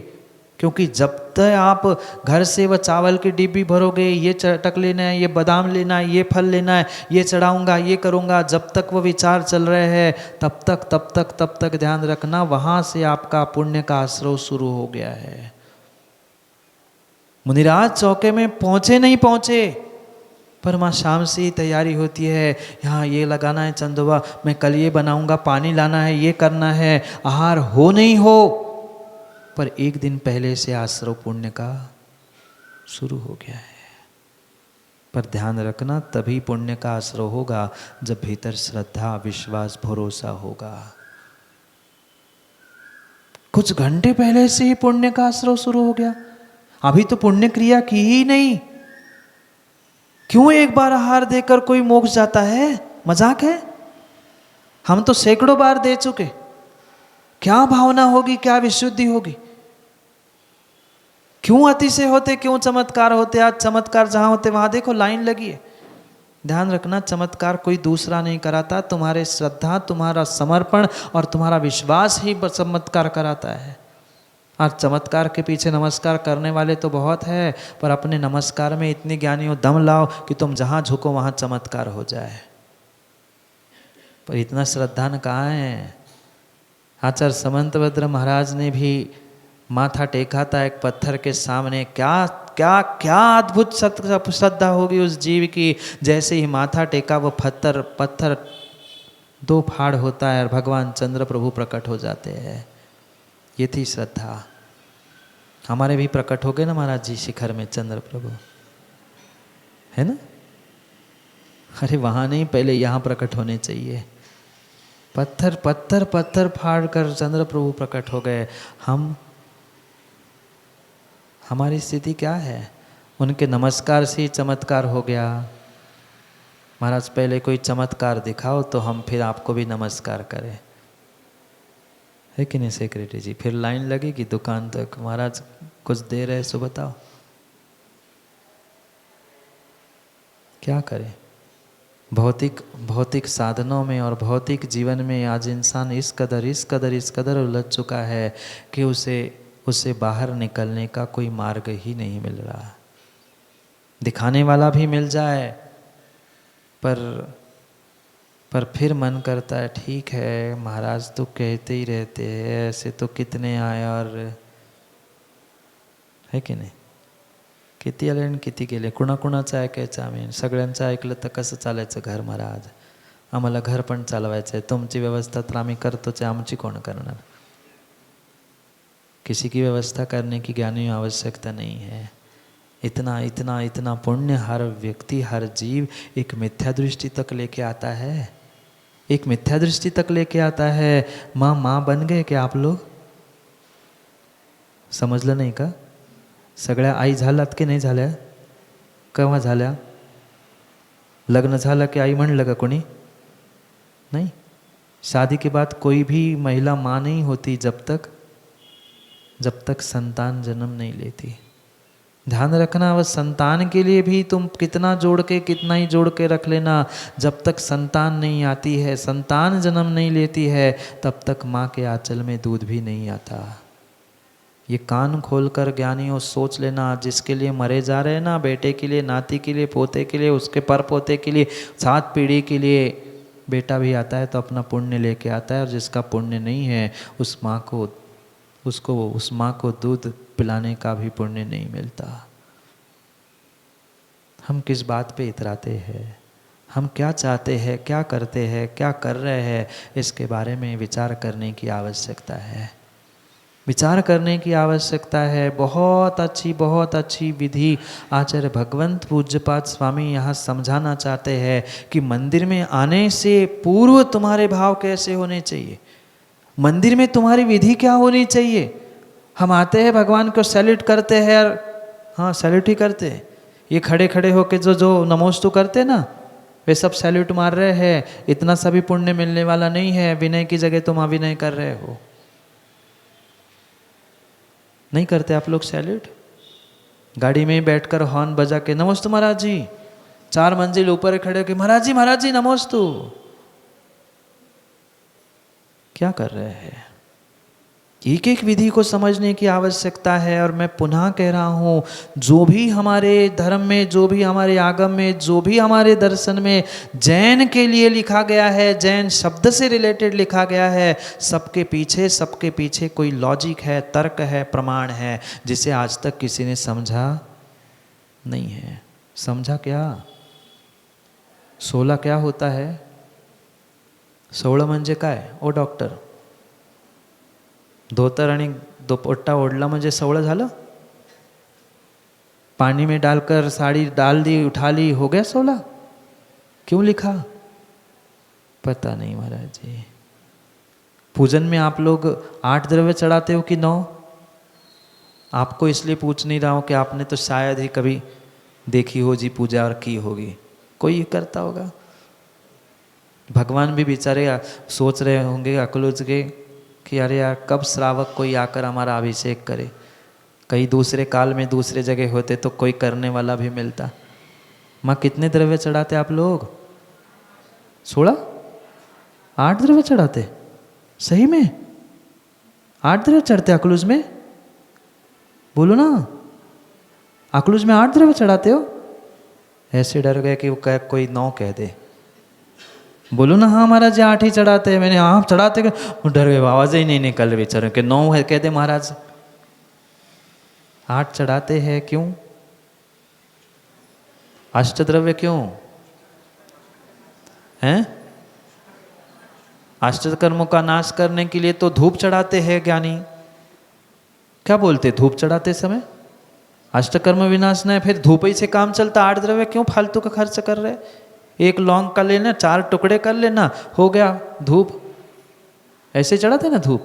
क्योंकि जब तक आप घर से वह चावल की डिब्बी भरोगे, ये चटक लेना है, ये बादाम लेना है, ये फल लेना है, ये चढ़ाऊंगा, ये करूंगा, जब तक वो विचार चल रहे हैं तब तक ध्यान रखना वहां से आपका पुण्य का आश्रव शुरू हो गया है। मुनिराज चौके में पहुंचे नहीं पहुंचे, पर माँ शाम से ही तैयारी होती है, यहाँ ये लगाना है चंदोबा, मैं कल ये बनाऊंगा, पानी लाना है, ये करना है, आहार हो नहीं हो, पर एक दिन पहले से आश्रव पुण्य का शुरू हो गया है। पर ध्यान रखना तभी पुण्य का आश्रव होगा जब भीतर श्रद्धा, विश्वास, भरोसा होगा। कुछ घंटे पहले से ही पुण्य का आश्रव शुरू हो गया, अभी तो पुण्य क्रिया की ही नहीं। क्यों एक बार आहार देकर कोई मोक्ष जाता है? मजाक है? हम तो सैकड़ों बार दे चुके। क्या भावना होगी, क्या विशुद्धि होगी? क्यों अतिशय होते, क्यों चमत्कार होते? आज चमत्कार जहां होते वहां देखो लाइन लगी है। ध्यान रखना, चमत्कार कोई दूसरा नहीं कराता, तुम्हारे श्रद्धा, तुम्हारा समर्पण और तुम्हारा विश्वास ही चमत्कार कराता है। आज चमत्कार के पीछे नमस्कार करने वाले तो बहुत है, पर अपने नमस्कार में इतनी ज्ञानी हो, दम लाओ कि तुम जहां झुको वहां चमत्कार हो जाए। पर इतना श्रद्धा न कहाँ है। आचार्य समंतभद्र महाराज ने भी माथा टेका था एक पत्थर के सामने। क्या क्या क्या अद्भुत श्रद्धा होगी उस जीव की। जैसे ही माथा टेका वो पत्थर दो फाड़ होता है और भगवान चंद्र प्रभु प्रकट हो जाते हैं। ये थी श्रद्धा। हमारे भी प्रकट हो गए ना महाराज जी शिखर में चंद्र प्रभु, है ना? अरे वहाँ नहीं, पहले यहाँ प्रकट होने चाहिए। पत्थर पत्थर पत्थर फाड़ कर चंद्र प्रभु प्रकट हो गए। हमारी स्थिति क्या है? उनके नमस्कार से ही चमत्कार हो गया। महाराज पहले कोई चमत्कार दिखाओ तो हम फिर आपको भी नमस्कार करें, है कि नहीं सेक्रेटरी जी? फिर लाइन लगेगी दुकान तक। महाराज कुछ दे रहे सो बताओ, क्या करें? भौतिक साधनों में और भौतिक जीवन में आज इंसान इस कदर उलझ चुका है कि उसे बाहर निकलने का कोई मार्ग ही नहीं मिल रहा। दिखाने वाला भी मिल जाए पर फिर मन करता है ठीक है महाराज तो कहते ही रहते हैं, ऐसे तो कितने आए, और है की नाही? किती आले आणि किती गेले, कुणाकुणाचं ऐकायचं आम्ही? सगळ्यांचं ऐकलं तर कसं चालायचं घर महाराज? आम्हाला घर पण चालवायचं आहे, तुमची व्यवस्था तर आम्ही करतोच आहे, आमची कोण करणार? किसी की व्यवस्था करने की ज्ञानी आवश्यकता नहीं है। इतना पुण्य हर व्यक्ति, हर जीव एक मिथ्या दृष्टि तक लेके आता है, एक मिथ्या दृष्टि तक लेके आता है। माँ बन गए क्या आप लोग? समजलं नाही का? सगळ्या आई झालात की नाही झाल्या? केव्हा झाल्या? लग्न झालं की आई म्हणलं का कोणी? नहीं। शादी के बाद कोई भी महिला माँ नहीं होती जब तक संतान जन्म नहीं लेती। ध्यान रखना, वह संतान के लिए भी तुम कितना ही जोड़ के रख लेना, जब तक संतान नहीं आती है, संतान जन्म नहीं लेती है, तब तक माँ के आंचल में दूध भी नहीं आता। ये कान खोलकर ज्ञानियों सोच लेना, जिसके लिए मरे जा रहे हैं ना, बेटे के लिए, नाती के लिए, पोते के लिए, उसके पर पोते के लिए, 7 पीढ़ी के लिए बेटा भी आता है तो अपना पुण्य लेके आता है, और जिसका पुण्य नहीं है उस माँ को दूध पिलाने का भी पुण्य नहीं मिलता। हम किस बात पे इतराते हैं? हम क्या चाहते हैं, क्या करते हैं, क्या कर रहे हैं, इसके बारे में विचार करने की आवश्यकता है। विचार करने की आवश्यकता है। बहुत अच्छी विधि आचार्य भगवंत पूज्यपाद स्वामी यहाँ समझाना चाहते हैं कि मंदिर में आने से पूर्व तुम्हारे भाव कैसे होने चाहिए, मंदिर में तुम्हारी विधि क्या होनी चाहिए। हम आते हैं भगवान को सैल्यूट करते हैं, और हाँ सैल्यूट ही करते हैं। ये खड़े होके जो नमोस्तु करते ना, वे सब सैल्यूट मार रहे हैं। इतना सभी पुण्य मिलने वाला नहीं है। विनय की जगह तुम अभिनय कर रहे हो। नहीं करते आप लोग सैल्यूट? गाड़ी में बैठकर हॉर्न बजा के नमोस्तु महाराज जी, 4 मंजिल ऊपर खड़े होके महाराज जी नमोस्तु। क्या कर रहे हैं? एक एक विधि को समझने की आवश्यकता है। और मैं पुनः कह रहा हूँ, जो भी हमारे धर्म में, जो भी हमारे आगम में, जो भी हमारे दर्शन में जैन के लिए लिखा गया है, जैन शब्द से रिलेटेड लिखा गया है, सबके पीछे कोई लॉजिक है, तर्क है, प्रमाण है, जिसे आज तक किसी ने समझा नहीं है। समझा क्या? 16 क्या होता है? 16 म्हणजे काय ओ डॉक्टर? धोतर आणि दुपट्टा ओढ़ला म्हणजे 16 झालं? पानी में डालकर साड़ी डाल दी, उठा ली, हो गया 16? क्यों लिखा? पता नहीं महाराज जी। पूजन में आप लोग 8 द्रव्य चढ़ाते हो कि 9? आपको इसलिए पूछ नहीं रहा हूँ कि आपने तो शायद ही कभी देखी हो जी पूजा और की होगी, कोई करता होगा। भगवान भी बेचारे सोच रहे होंगे अकलुज के कि अरे यार कब श्रावक कोई आकर हमारा अभिषेक करे, कहीं दूसरे काल में दूसरे जगह होते तो कोई करने वाला भी मिलता। माँ कितने द्रव्य चढ़ाते आप लोग? 16? 8 द्रव्य चढ़ाते? सही में 8 द्रव्य चढ़ते अकलुज में? बोलो ना, अकलुज में 8 द्रव्य चढ़ाते हो? ऐसे डर गए कि वो कोई 9 कह दे। बोलो ना हाँ महाराज जी 8 ही चढ़ाते हैं। मैंने हाँ चढ़ाते, डर गए, आवाज ही नहीं निकल रही बेचारे कि 9 है कह दे महाराज। 8 चढ़ाते हैं क्यों? अष्टद्रव्य क्यों हैं? अष्टकर्मों का नाश करने के लिए तो धूप चढ़ाते हैं ज्ञानी। क्या बोलते धूप चढ़ाते समय? अष्टकर्म विनाश न है, फिर धूप ही से काम चलता। 8 द्रव्य क्यों फालतू का खर्च कर रहे? एक लौंग का लेना, 4 टुकड़े कर लेना, हो गया धूप। ऐसे चढ़ाते ना धूप।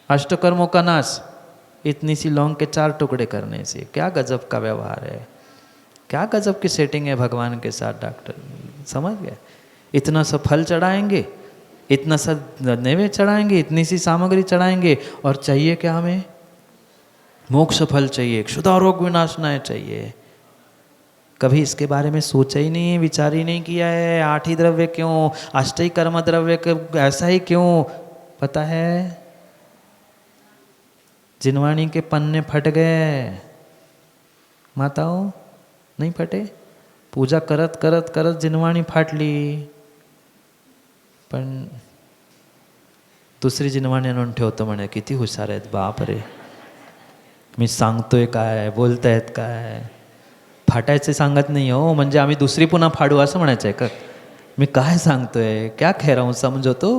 अष्टकर्मों का नाश इतनी सी लौंग के 4 टुकड़े करने से। क्या गजब का व्यवहार है, क्या गजब की सेटिंग है भगवान के साथ डॉक्टर। समझ गए? इतना सा फल चढ़ाएंगे, इतना सा नैवेद्य चढ़ाएंगे, इतनी सी सामग्री चढ़ाएंगे, और चाहिए क्या हमें? मोक्ष फल चाहिए, क्षुधा रोग विनाशनाय चाहिए। कभी इसके बारे में सोचा ही नहीं है, विचार ही नहीं किया है। 8 ही द्रव्य क्यों? अष्ट ही कर्म द्रव्य ऐसा ही क्यों? पता है जिनवाणी के पन्ने फट गए, माताओं नहीं फटे? पूजा करत करत करत जिनवाणी फाटली, पण दुसरी जिनवाणी आणून ठेवतो म्हणे. किती हुशार आहेत बाप रे. मी सांगतोय काय, बोलतायत काय, फाटायचे सांगत नाही हो, म्हणजे आम्ही दुसरी पुन्हा फाडू असं म्हणायचं आहे का? मी काय सांगतोय, क्या कह रहा हूँ समझो तो.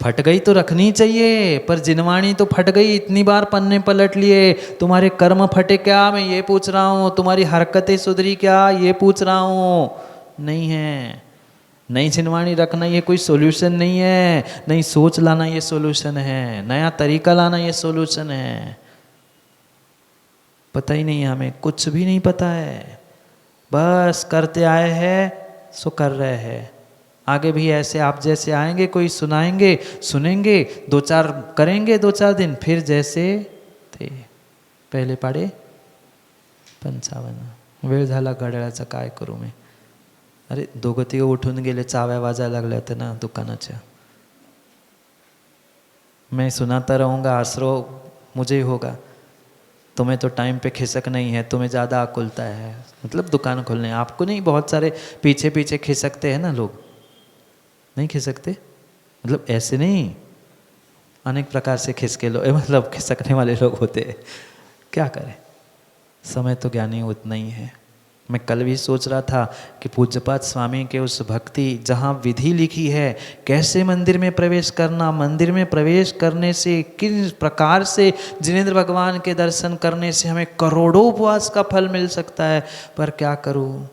फट गई तो रखनी चाहिए, पर जिनवाणी तो फट गई, इतनी बार पन्ने पलट लिए. तुम्हारे कर्म फटे क्या, मैं ये पूछ रहा हूँ. तुम्हारी हरकतें सुधरी क्या, ये पूछ रहा हूँ. नहीं है. नई जिनवाणी रखना ये कोई सोल्यूशन नहीं है. नई सोच लाना ये सोल्यूशन है. नया तरीका लाना ये सोल्यूशन है. पता ही नहीं है हमें, कुछ भी नहीं पता है. बस करते आए हैं सो कर रहे हैं. आगे भी ऐसे आप जैसे आएंगे, कोई सुनाएंगे, सुनेंगे, 2-4 करेंगे, 2-4 दिन, फिर जैसे थे. पहले पाडे 55. वेळ झाला घड्याळाचा, काय करू मी. अरे 2-3 उठून गेले, चाव्या वाजायला लागल्या होत्या ना दुकानाच्या. मैं सुनाता रहूँगा, आसरो मुझे ही होगा. तुम्हें तो टाइम पे खिसक नहीं है, तुम्हें ज़्यादा अकुलता है. मतलब दुकान खोलने आपको नहीं, बहुत सारे पीछे पीछे खिसकते हैं ना लोग. नहीं खिसकते, मतलब ऐसे नहीं, अनेक प्रकार से खिसके लोग, मतलब खिसकने वाले लोग होते हैं. क्या करें, समय तो ज्ञानी उतना ही है. मैं कल भी सोच रहा था कि पूज्यपाद स्वामी के उस भक्ति, जहाँ विधि लिखी है कैसे मंदिर में प्रवेश करना, मंदिर में प्रवेश करने से किस प्रकार से जिनेंद्र भगवान के दर्शन करने से हमें करोड़ों उपवास का फल मिल सकता है. पर क्या करूँ,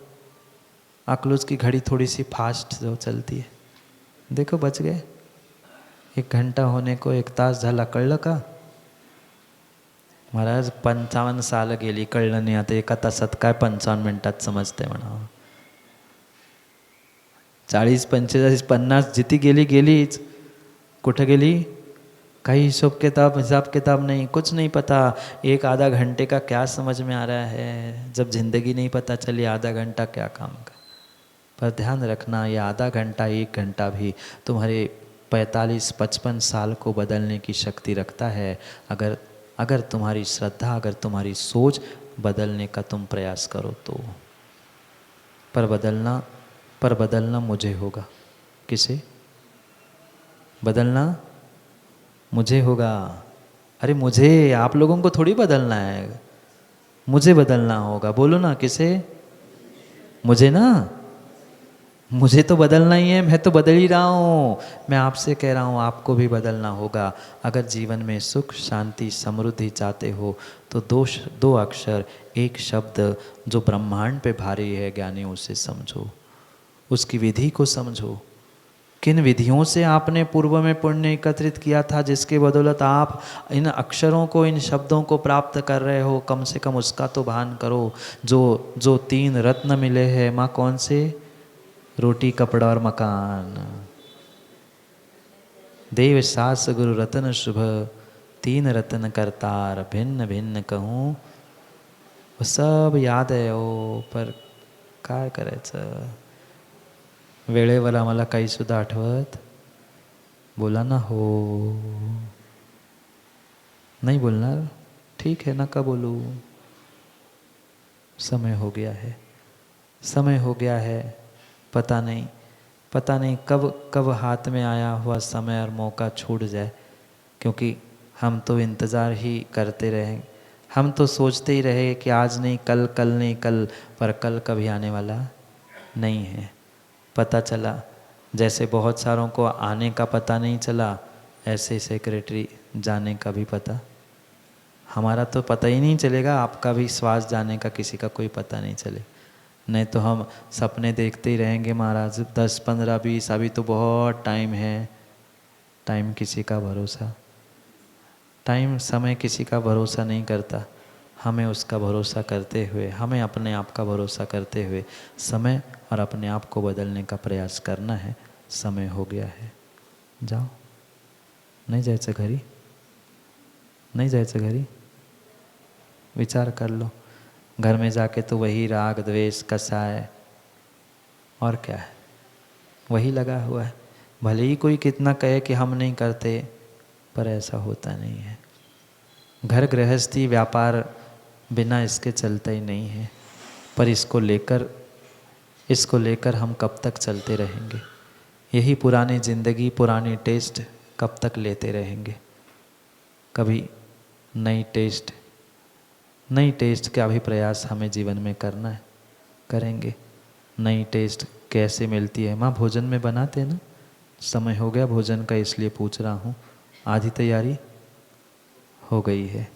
अकलूज की घड़ी थोड़ी सी फास्ट जो चलती है. देखो बच गए. 1 घंटा होने को 1 तास झाला, कळलं का महाराज. 55 साल गेली, कळलं नाही. आता 1 तासात काय 55 मिनिटात समजते म्हणा. 40, 45, 50 जिती गेली गेलीच. कुठं गेली काही हिसाब किताब नहीं, कुछ नहीं पता. 1-आधा घंटे का क्या समझ में आ रहा है, जब जिंदगी नहीं पता चली आधा घंटा क्या काम का. पर ध्यान रखना, ये आधा घंटा 1 घंटा भी तुम्हारे 45-55 साल को बदलने की शक्ति रखता है, अगर तुम्हारी श्रद्धा, अगर तुम्हारी सोच बदलने का तुम प्रयास करो तो। पर बदलना मुझे होगा। किसे बदलना? मुझे होगा। अरे मुझे, आप लोगों को थोड़ी बदलना है, मुझे बदलना होगा। बोलो ना, किसे? मुझे ना, मुझे तो बदलना ही है, मैं तो बदल ही रहा हूँ। मैं आपसे कह रहा हूँ आपको भी बदलना होगा। अगर जीवन में सुख, शांति, समृद्धि चाहते हो तो दो अक्षर, एक शब्द जो ब्रह्मांड पे भारी है ज्ञानी, उसे समझो, उसकी विधि को समझो। किन विधियों से आपने पूर्व में पुण्य एकत्रित किया था जिसके बदौलत आप इन अक्षरों को, इन शब्दों को प्राप्त कर रहे हो, कम से कम उसका तो भान करो। जो 3 रत्न मिले हैं माँ, कौन से? रोटी, कपड़ा और मकान। देव सास गुरु रतन शुभ, 3 रत्न करतार, भिन्न भिन्न कहूँ। वो सब याद आहे हो, पर काय करायचं? वेळेवर आम्हाला काही सुद्धा आठवत? बोला ना हो। नहीं बोलणार? ठीक है, नका बोलू। समय हो गया है, समय हो गया है। पता नहीं कब हाथ में आया हुआ समय और मौका छूट जाए, क्योंकि हम तो इंतज़ार ही करते रहे। हम तो सोचते ही रहे कि आज नहीं कल, कल नहीं कल, पर कल कभी आने वाला नहीं है। पता चला, जैसे बहुत सारों को आने का पता नहीं चला, ऐसे सेक्रेटरी जाने का भी पता। हमारा तो पता ही नहीं चलेगा, आपका भी श्वास जाने का किसी का कोई पता नहीं चले। नहीं तो हम सपने देखते ही रहेंगे महाराज, 10, 15, 20, अभी तो बहुत टाइम है। टाइम किसी का भरोसा, टाइम, समय किसी का भरोसा नहीं करता। हमें उसका भरोसा करते हुए, हमें अपने आप का भरोसा करते हुए समय और अपने आप को बदलने का प्रयास करना है। समय हो गया है, जाओ। नहीं जायचं घरी? नहीं जायचं घरी? विचार कर लो। घर में जाके तो वही राग, द्वेष, कसाय और क्या है, वही लगा हुआ है। भले ही कोई कितना कहे कि हम नहीं करते, पर ऐसा होता नहीं है। घर गृहस्थी व्यापार बिना इसके चलता ही नहीं है। पर इसको लेकर हम कब तक चलते रहेंगे? यही पुरानी ज़िंदगी, पुरानी टेस्ट कब तक लेते रहेंगे? कभी नई टेस्ट का भी प्रयास हमें जीवन में करना है, करेंगे। नई टेस्ट कैसे मिलती है? माँ, भोजन में बनाते हैं ना? समय हो गया भोजन का, इसलिए पूछ रहा हूँ। आधी तैयारी हो गई है।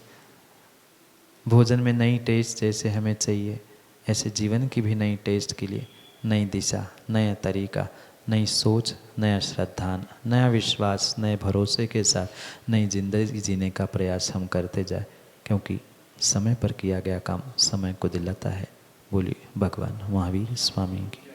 भोजन में नई टेस्ट जैसे हमें चाहिए, ऐसे जीवन की भी नई टेस्ट के लिए नई दिशा, नया तरीका, नई सोच, नया श्रद्धा, नया विश्वास, नए भरोसे के साथ नई जिंदगी जीने का प्रयास हम करते जाए, क्योंकि समय पर किया गया काम समय को दिलाता है। बोलिए भगवान महावीर स्वामी की।